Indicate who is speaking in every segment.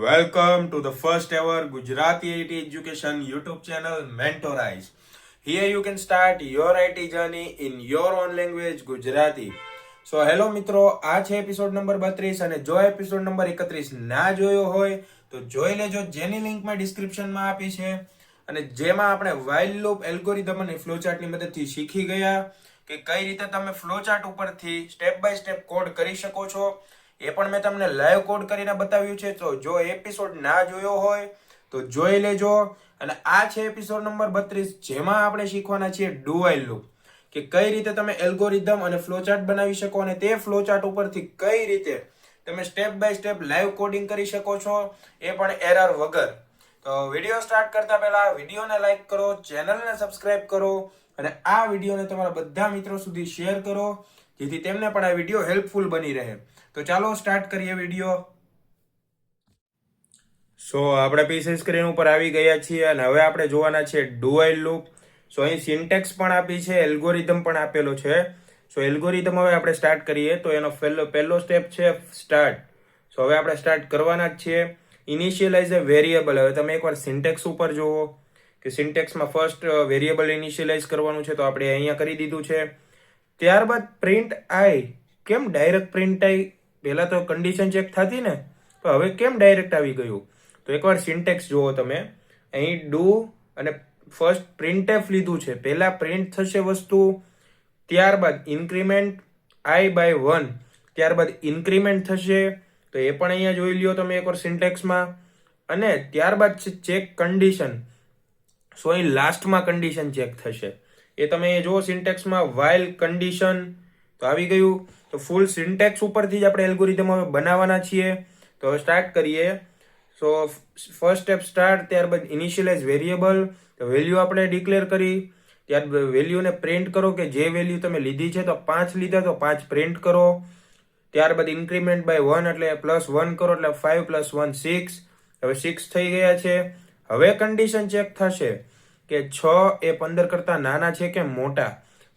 Speaker 1: Welcome to the first ever Gujarati IT education YouTube channel Mentorize. Here you can start your IT journey in your own language Gujarati. So hello મિત્રો, આ છે episode number 32 અને જો episode number 31 ના જોયો હોય તો જોઈ લેજો, જેની લિંક મેં ડિસ્ક્રિપ્શનમાં આપી છે અને જેમાં આપણે while loop એલ્ગોરિધમ અને ફ્લોચાર્ટની મદદથી શીખી ગયા કે કઈ રીતે તમે ફ્લોચાર્ટ ઉપરથી સ્ટેપ બાય સ્ટેપ કોડ કરી શકો છો. એ પણ મેં તમને લાઈવ કોડ કરીને બતાવ્યું છે. તો જો એપિસોડ ના જોયો હોય તો જોઈ લેજો. અને આ છે એપિસોડ નંબર 32, જેમાં આપણે શીખવાના છીએ ડુ વાઇલ લૂપ, કે કઈ રીતે તમે એલ્ગોરિધમ અને ફ્લોચાર્ટ બનાવી શકો અને તે ફ્લોચાર્ટ ઉપરથી કઈ રીતે તમે step by step live coding કરી શકો છો, એ પણ એરર વગર. તો વિડીયો સ્ટાર્ટ કરતા પહેલા વિડીયોને લાઈક કરો, ચેનલને સબસ્ક્રાઇબ કરો અને આ વિડીયોને તમારા બધા મિત્રો સુધી શેર કરો, જેથી તેમને પણ આ વિડીયો હેલ્પફુલ બની રહે. તો ચાલો સ્ટાર્ટ કરીએ વિડીયો. સો આપણે પીસી સ્ક્રીન ઉપર આવી ગયા છીએ અને હવે આપણે જોવાના છે ડુ વાઇલ લૂપ. સો અહીં સિન્ટેક્સ પણ આપી છે, એલ્ગોરિધમ પણ આપેલો છે. સો એલ્ગોરિધમ હવે આપણે સ્ટાર્ટ કરીએ તો એનો પહેલો સ્ટેપ છે સ્ટાર્ટ. સો હવે આપણે સ્ટાર્ટ કરવાના જ છીએ. ઇનિશિયલાઇઝ અ વેરિયેબલ. હવે તમે એકવાર સિન્ટેક્સ ઉપર જુઓ કે સિન્ટેક્સમાં ફર્સ્ટ વેરિયેબલ ઇનિશિયલાઇઝ કરવાનું છે, તો આપણે અહીંયા કરી દીધું છે. ત્યારબાદ પ્રિન્ટ આઈ. કેમ ડાયરેક્ટ પ્રિન્ટ આઈ? પહેલા તો કન્ડિશન ચેક થતી ને, તો હવે કેમ ડાયરેક્ટ આવી ગયું? તો એકવાર સિન્ટેક્સ જુઓ તમે. અહીં ડુ અને ફર્સ્ટ પ્રિન્ટએફ લીધું છે. પહેલા પ્રિન્ટ થશે વસ્તુ, ત્યારબાદ ઇન્ક્રીમેન્ટ આઈ બાય 1, ત્યારબાદ ઇન્ક્રીમેન્ટ થશે. તો એ પણ અહીંયા જોઈ લ્યો તમે એકવાર સિન્ટેક્સમાં. અને ત્યારબાદ છે ચેક કન્ડિશન. સો અહીં લાસ્ટમાં કન્ડિશન ચેક થશે. એ તમે જુઓ સિન્ટેક્સમાં વાઇલ કન્ડિશન. તો આવી ગયું. તો ફૂલ સિન્ટેક્સ ઉપરથી જ આપણે એલ્ગોરિધમ હવે બનાવવાના છીએ. તો હવે સ્ટાર્ટ કરીએ. સો ફર્સ્ટ સ્ટેપ સ્ટાર્ટ, ત્યારબાદ ઇનિશિયલાઇઝ વેરિયેબલ. તો વેલ્યુ આપણે ડિક્લેર કરી, ત્યારબાદ વેલ્યુને પ્રિન્ટ કરો કે જે વેલ્યુ તમે લીધી છે. તો 5 લીધા તો 5 પ્રિન્ટ કરો. ત્યારબાદ ઇન્ક્રીમેન્ટ બાય 1 એટલે +1 કરો, એટલે 5 + 1 6. હવે 6 થઈ ગયા છે. હવે કન્ડિશન ચેક થશે કે 6 એ 15 કરતા નાના છે કે મોટા.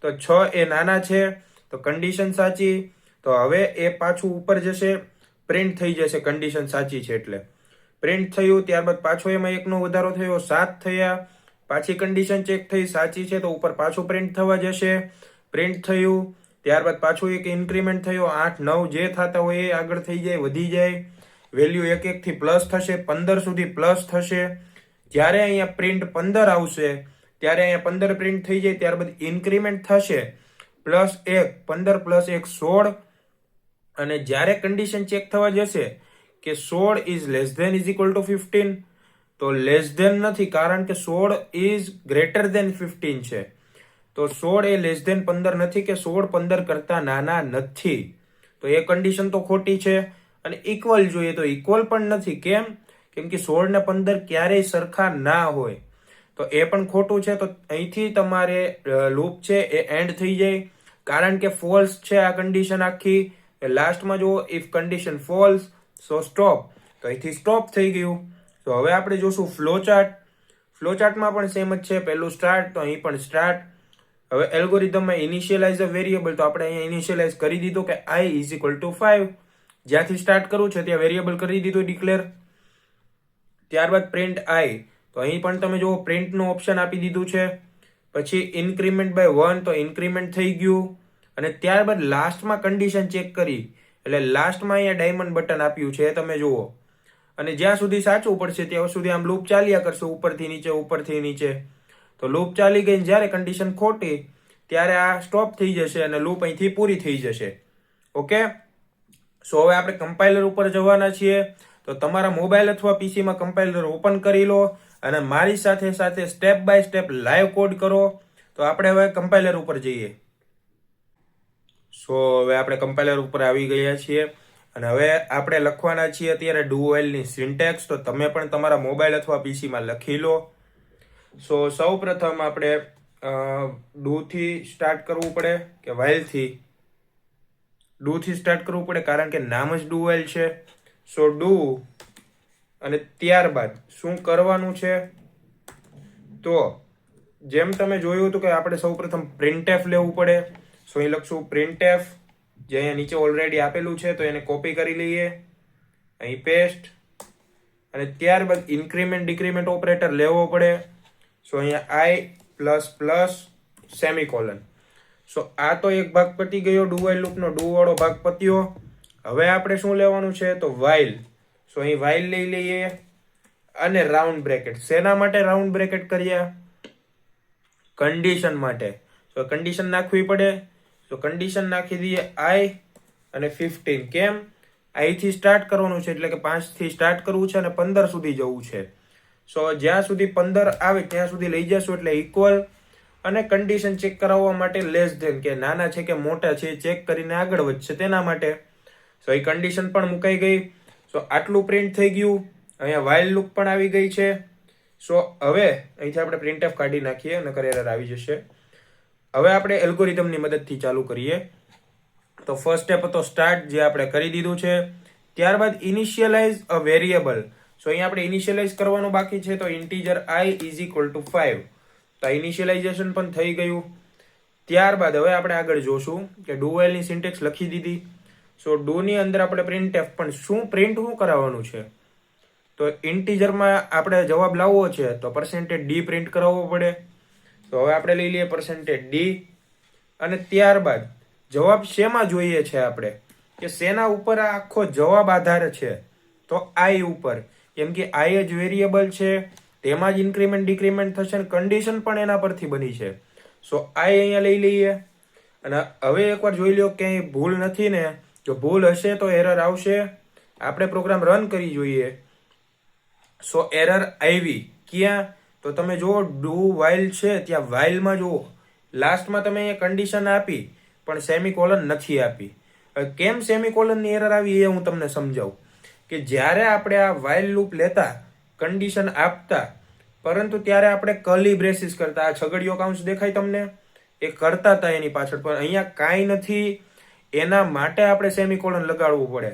Speaker 1: તો 6 એ નાના છે, તો કન્ડિશન સાચી. તો હવે એ પાછું ઉપર જશે, પ્રિન્ટ થઈ જશે, કન્ડિશન સાચી છે એટલે પ્રિન્ટ થયું. ત્યારબાદ પાછો એમાં 1 નો વધારો થયો, 7 થયા. પાછી કન્ડિશન ચેક થઈ, સાચી છે, તો ઉપર પાછું પ્રિન્ટ થવા જશે, પ્રિન્ટ થયું. ત્યારબાદ પાછું એક ઇન્ક્રીમેન્ટ થયો, 8 9 જે થતા હોય એ આગળ થઈ જાય, વધી જાય. વેલ્યુ 1 1 થી પ્લસ થશે, 15 સુધી પ્લસ થશે. જ્યારે અહીંયા પ્રિન્ટ 15 આવશે ત્યારે અહીંયા 15 પ્રિન્ટ થઈ જાય. ત્યારબાદ ઇન્ક્રીમેન્ટ થશે +1, 15 + 1 16. અને જ્યારે કન્ડિશન ચેક થવા જશે કે 16 is less than is equal to 15, તો લેસ ધેન નથી, કારણ કે 16 ઇઝ ગ્રેટર ધેન 15 છે. તો 16 એ લેસ ધેન 15 નથી, કે 16 15 કરતા નાના નથી. તો એ કન્ડિશન તો ખોટી છે. અને ઇક્વલ જોઈએ તો ઇક્વલ પણ નથી. કેમ? કેમ કે 16 ને 15 ક્યારેય સરખા ના હોય. તો એ પણ ખોટું છે. તો અહીંથી તમારે લૂપ છે એ એન્ડ થઈ જાય, કારણ કે ફોલ્સ છે આ કન્ડિશન આખી. લાસ્ટમાં જુઓ, if condition false so stop. તો અહીંથી સ્ટોપ થઈ ગયું. તો હવે આપણે જોશું ફ્લોચાર્ટ. ફ્લોચાર્ટમાં પણ સેમ જ છે, પહેલું સ્ટાર્ટ, તો અહીં પણ સ્ટાર્ટ. હવે એલ્ગોરિધમમાં ઇનિશિયલાઇઝ અ વેરિયેબલ, તો આપણે અહીંયા ઇનિશિયલાઇઝ કરી દીધું કે i ઇઝ ઇક્વલ ટુ 5. જ્યાંથી સ્ટાર્ટ કરવું છે ત્યાં વેરિયેબલ કરી દીધું ડિક્લેર. ત્યારબાદ પ્રિન્ટ i. તો અહીં પણ તમે જુઓ પ્રિન્ટનું ઓપ્શન આપી દીધું છે. પછી ઇન્ક્રીમેન્ટ બાય 1, તો ઇન્ક્રીમેન્ટ થઈ ગયું. અને ત્યારબાદ લાસ્ટમાં કન્ડિશન ચેક કરી, એટલે લાસ્ટમાં અહીંયા ડાયમંડ બટન આપ્યું છે, તમે જુઓ. અને જ્યાં સુધી સાચું પડશે ત્યાં સુધી આમ લૂપ ચાલ્યા કરશે, ઉપરથી નીચે ઉપરથી નીચે. તો લૂપ ચાલી ગઈ, જ્યારે કન્ડિશન ખોટી ત્યારે આ સ્ટોપ થઈ જશે અને લૂપ અહીંથી પૂરી થઈ જશે. ઓકે. સો હવે આપણે કમ્પાઇલર ઉપર જવાના છીએ. તો તમારા મોબાઈલ અથવા પીસીમાં કમ્પાઇલર ઓપન કરી લો અને મારી સાથે સાથે step by step live code કરો. તો આપણે હવે કમ્પાઇલર ઉપર જઈએ. સો હવે આપણે કમ્પાઇલર ઉપર આવી ગયા છીએ અને હવે આપણે લખવાના છીએ અત્યારે ડુ વાઇલની સિન્ટેક્સ. તો તમે પણ તમારા મોબાઈલ અથવા પીસીમાં લખી લો. સો સૌ પ્રથમ આપણે ડુથી સ્ટાર્ટ કરવું પડે કે વાઇલથી? ડુથી સ્ટાર્ટ કરવું પડે, કારણ કે નામ જ ડુ વાઇલ છે. સો ડુ અને ત્યારબાદ શું કરવાનું છે? તો જેમ તમે જોયું હતું કે આપણે સૌપ્રથમ પ્રિન્ટએફ લેવું પડે. સો અહીં લખશું પ્રિન્ટએફ, જે અહીંયા નીચે ઓલરેડી આપેલું છે, તો એને કોપી કરી લઈએ, અહીં પેસ્ટ. અને ત્યારબાદ ઇન્ક્રીમેન્ટ ડિક્રીમેન્ટ ઓપરેટર લેવો પડે. સો અહીંયા આઈ પ્લસ પ્લસ સેમિકોલન. સો આ તો એક ભાગ પતી ગયો ડુ વાઇલ લૂપનો, ડુ વાળો ભાગ પત્યો. હવે આપણે શું લેવાનું છે તો વાઇલ. સો અહીં વાઇલ લઈ લઈએ અને રાઉન્ડ બ્રેકેટ. શેના માટે રાઉન્ડ બ્રેકેટ કર્યા? કન્ડિશન માટે. તો કન્ડિશન નાખવી પડે. તો કન્ડિશન નાખી દઈએ આઈ અને 15. કેમ? આઈ થી સ્ટાર્ટ કરવાનું છે, એટલે કે 5 થી સ્ટાર્ટ કરવું છે અને 15 સુધી જવું છે. સો જ્યાં સુધી 15 આવે ત્યાં સુધી લઈ જશું એટલે ઇક્વલ. અને કન્ડિશન ચેક કરાવવા માટે લેસ ધેન, કે નાના છે કે મોટા છે ચેક કરીને આગળ વધશે તેના માટે. સો એ કન્ડિશન પણ મુકાઈ ગઈ. સો આટલું પ્રિન્ટ થઈ ગયું. અહીંયા વાઇલ લૂપ પણ આવી ગઈ છે. સો હવે અહીંથી આપણે પ્રિન્ટએફ કાઢી નાખીએ, નકર એરર આવી જશે. હવે આપણે એલ્ગોરિધમની મદદથી ચાલુ કરીએ. તો ફર્સ્ટ સ્ટેપ હતો સ્ટાર્ટ, જે આપણે કરી દીધું છે. ત્યારબાદ ઇનિશિયલાઇઝ અ વેરિયેબલ. સો અહીંયા આપણે ઇનિશિયલાઇઝ કરવાનું બાકી છે, તો integer i is equal two 5. તો આ ઇનિશિયલાઇઝેશન પણ થઈ ગયું. ત્યારબાદ હવે આપણે આગળ જોશું કે ડુ વાઇલની સિન્ટેક્સ લખી દીધી. સો ડુ ની અંદર આપણે પ્રિન્ટએફ, પણ શું કરાવવાનું છે? તો ઇન્ટીજરમાં આપણે જવાબ લાવવો છે તો %d પ્રિન્ટ કરાવવો પડે. તો હવે આપણે લઈ લઈએ %d. અને ત્યારબાદ જવાબ શેમાં જોઈએ છે આપણે, કે શેના ઉપર આ આખો જવાબ આધાર છે? તો i ઉપર, કેમ કે i જ વેરિયેબલ છે, તેમાં જ ઇન્ક્રીમેન્ટ ડિક્રીમેન્ટ થશે અને કન્ડિશન પણ એના પરથી બની છે. સો i અહીંયા લઈ લઈએ. અને હવે એકવાર જોઈ લો ક્યાંય ભૂલ નથી ને. જો ભૂલ હશે તો એરર આવશે. આપણે પ્રોગ્રામ રન કરી જોઈએ. સો એરર આવી ક્યાં? તો તમે જુઓ ડુ વાઇલ છે ત્યાં વાઇલમાં જુઓ લાસ્ટમાં તમે અહીંયા કન્ડિશન આપી પણ સેમિકોલન નથી આપી. કેમ સેમિકોલનની એરર આવી એ હું તમને સમજાવું. કે જ્યારે આપણે આ વાઇલ લૂપ લેતા, કન્ડિશન આપતા, પરંતુ ત્યારે આપણે કર્લી બ્રેસીસ કરતા. આ છગડીયો કાઉન્સ દેખાય તમને? એ કરતા હતા એની પાછળ, પણ અહીંયા કાંઈ નથી. એના માટે આપણે સેમિકોલન લગાડવું પડે.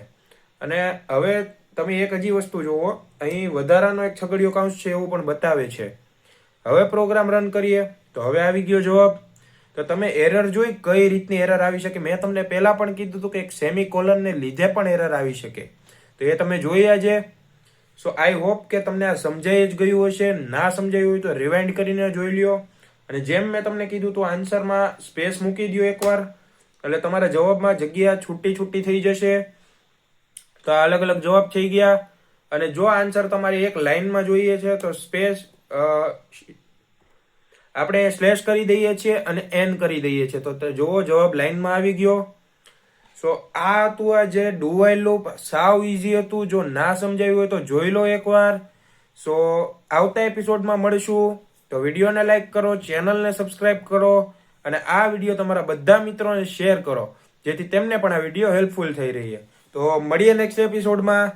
Speaker 1: અને હવે તમે એક હજી વસ્તુ જુઓ, અહીં વધારાનો એક છગડીયો કાઉન્સ છે એવું પણ બતાવે છે. હવે પ્રોગ્રામ રન કરીએ તો હવે આવી ગયો જવાબ. તો તમે એરર જોઈ કઈ રીતની એરર આવી શકે. મેં તમને પહેલા પણ કીધું હતું કે એક સેમિકોલનને લીધે પણ એરર આવી શકે. તો એ તમે જોયા છે. સો આઈ હોપ કે તમને આ સમજાઈ જ ગયું હશે. ના સમજાયું હોય તો રિવાઇન્ડ કરીને જોઈ લ્યો. અને જેમ મેં તમને કીધું તો આન્સરમાં સ્પેસ મૂકી દો એકવાર, એટલે તમારા જવાબમાં જગ્યા છૂટી થઈ જશે. તો આ અલગ અલગ જવાબ થઈ ગયા. અને જો આન્સર તમારે એક લાઈનમાં જોઈએ છે તો સ્પેસ આપણે સ્લેશ કરી દઈએ છીએ અને એન કરી દઈએ છીએ. તો જુઓ જવાબ લાઈનમાં આવી ગયો. સો આ હતું આ જે ડુ વાઇલ લૂપ. સાવ ઈઝી હતું. જો ના સમજાયું હોય તો જોઈ લો એકવાર. સો આવતા એપિસોડમાં મળશું. તો વિડીયોને લાઈક કરો, ચેનલને સબસ્ક્રાઇબ કરો અને આ વિડીયો તમારા બધા મિત્રોને શેર કરો, જેથી તેમને પણ આ વિડીયો હેલ્પફુલ થઈ રહી છે. તો મળીએ નેક્સ્ટ એપિસોડમાં.